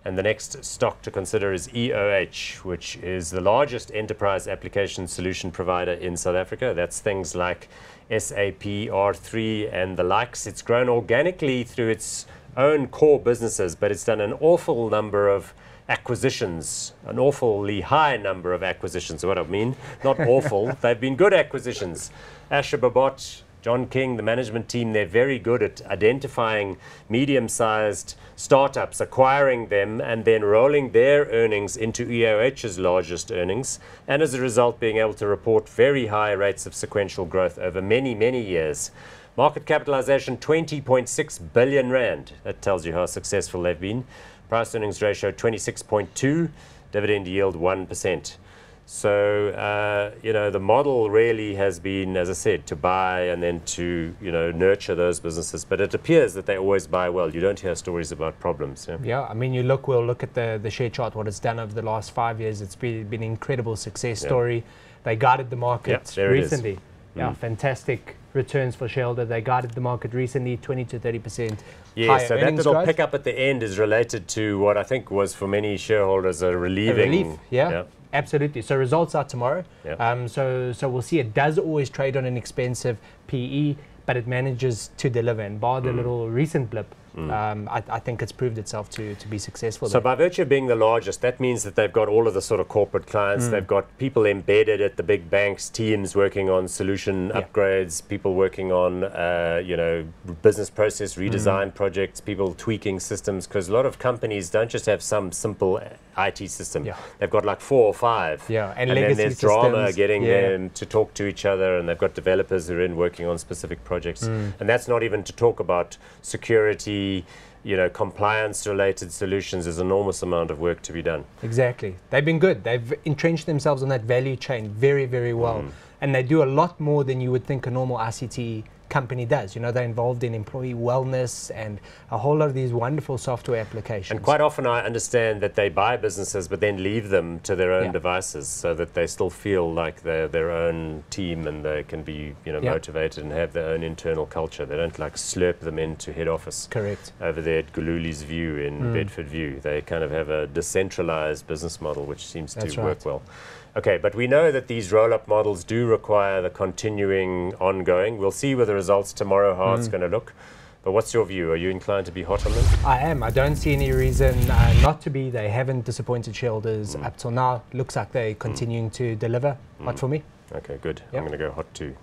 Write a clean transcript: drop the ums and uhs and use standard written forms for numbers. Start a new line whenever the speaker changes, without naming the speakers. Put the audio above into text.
And the next stock to consider is EOH, which is the largest enterprise application solution provider in South Africa. That's things like SAP, R3, and the likes. It's grown organically through its own core businesses, but it's done an awful number of acquisitions, an awfully high number of acquisitions. What I mean, not awful, they've been good acquisitions. Asher Bhobot, John King, the management team, they're very good at identifying medium-sized startups, acquiring them, and then rolling their earnings into EOH's largest earnings, and as a result being able to report very high rates of sequential growth over many, many years. Market capitalization, 20.6 billion rand. That tells you how successful they've been. Price earnings ratio, 26.2, dividend yield 1%. So, the model really has been, as I said, to buy and then to, nurture those businesses. But it appears that they always buy well. You don't hear stories about problems.
Yeah, I mean, we'll look at the share chart, what it's done over the last 5 years. It's been an incredible success story. They guided the market recently. Yeah, fantastic returns for shareholder. They guided the market recently, 20 to 30%.
Yeah, so that little pickup at the end is related to what I think was for many shareholders a relief.
Yeah. Absolutely. So results are tomorrow.
Yeah.
So we'll see. It does always trade on an expensive PE, but it manages to deliver. And bar the little recent blip, I think it's proved itself to be successful.
So by virtue of being the largest, that means that they've got all of the sort of corporate clients. They've got people embedded at the big banks, teams working on solution upgrades, people working on, business process redesign projects, people tweaking systems, because a lot of companies don't just have some simple IT system. They've got like 4 or 5.
And
then there's drama getting them to talk to each other, and they've got developers who are working on specific projects. And that's not even to talk about security, compliance-related solutions. There's an enormous amount of work to be done.
Exactly. They've been good. They've entrenched themselves on that value chain very, very well. And they do a lot more than you would think a normal ICT company does. They're involved in employee wellness and a whole lot of these wonderful software applications.
And quite often I understand that they buy businesses but then leave them to their own devices so that they still feel like they're their own team and they can be motivated and have their own internal culture. They don't like slurp them into head office.
Correct.
Over there at Gululi's View in Bedford View. They kind of have a decentralized business model which seems to work well. Okay, but we know that these roll-up models do require the continuing ongoing. We'll see with the results tomorrow how it's going to look. But what's your view? Are you inclined to be hot on them?
I am. I don't see any reason not to be. They haven't disappointed shareholders up till now. Looks like they're continuing to deliver. Hot for me.
Okay, good. I'm going to go hot too.